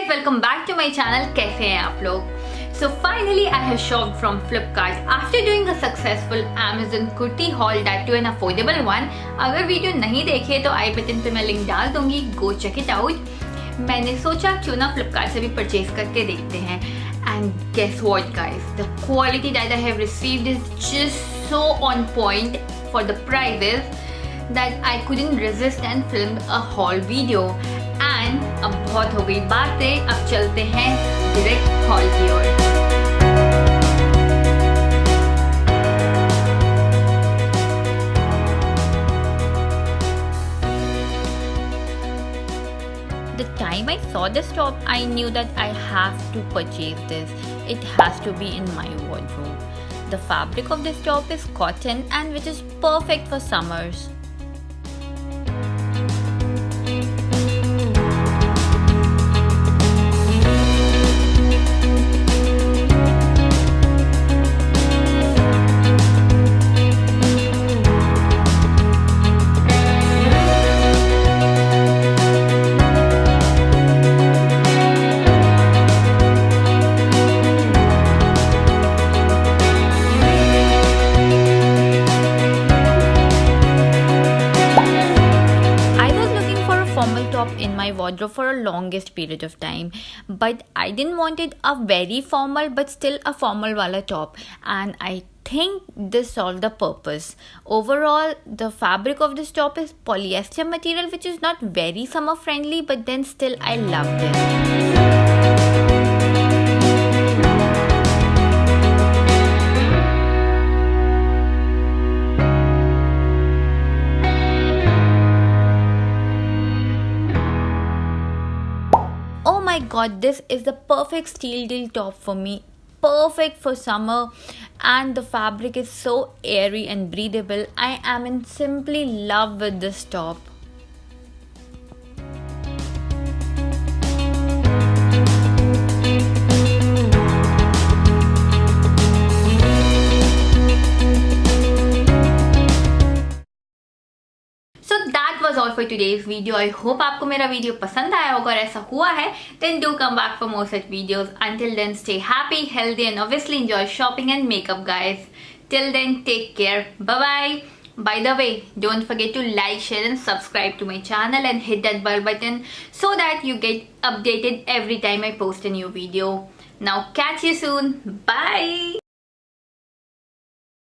guys, welcome back to my channel. कैसे हैं आप लोग? So finally I have shopped from Flipkart after doing a successful Amazon kurti haul, that too an affordable one. अगर video नहीं देखे तो आई button पे मैं लिंक डाल दूंगी, go check it out. मैंने सोचा क्यों ना Flipkart से भी परचेज करके देखते हैं. And guess what guys, the quality that I have received is just so on point for the prices that I couldn't resist and filmed a haul video. And अब बहुत हो गई बातें, अब चलते हैं डायरेक्ट हॉल की ओर. The time I saw this top, I knew that I have to purchase this. It has to be in my wardrobe. The fabric of this top is cotton and which is perfect for summers. In my wardrobe for a longest period of time, but I didn't wanted a very formal but still a formal wala top, and I think this solved the purpose. Overall, the fabric of this top is polyester material, which is not very summer friendly, but then still I loved it. Oh my god, this is the perfect steel deal top for me. Perfect for summer, and the fabric is so airy and breathable. I am in simply love with this top. Was all for today's video. I hope आपको मेरा video पसंद आया होगा, और ऐसा हुआ है then do come back for more such videos. Until then, stay happy, healthy and obviously enjoy shopping and makeup guys. Till then, take care. Bye bye. By the way, don't forget to like, share and subscribe to my channel and hit that bell button so that you get updated every time I post a new video. Now catch you soon. Bye.